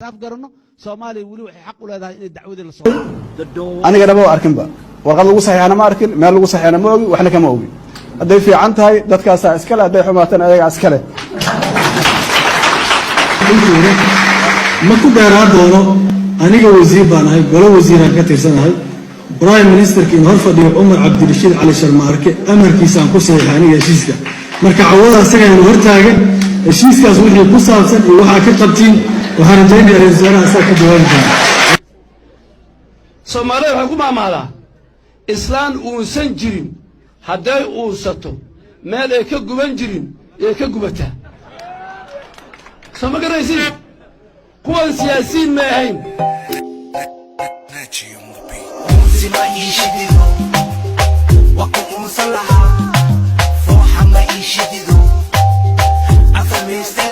afgarano Soomaaliya wali waxay xaq u leedahay in dacwada la soo aniga daba arkin ba warqad lagu saxiixana ma arkin meel lagu saxiixana ma ogi waxna kama ogi haday fiican tahay dadkaas iska leh haday xumaatan ayaga iska leh ma ku dheeraa doono aniga wasiir baan ahay golo wasiiraan ka tirsanahay prime ministerkiin hor fadhiyo Umar Cabdirashiid Cali Sharma arke amarkiisa aan ku saxiixay aniga heshiiska marka cawada asaga aan hor taagan heshiiskaas wixii ku saabsan iyo waxa ka qabtiin waxaan rajaynayaa ra'iisul wasaaraha ka jawaabta Soomaaliya waxa ku maamulada islaan uusan jirin haday uusato meel ay ka guban jirin ee ka gubata sama garaysi kuwan siyaasiin ma ahayn After me, stay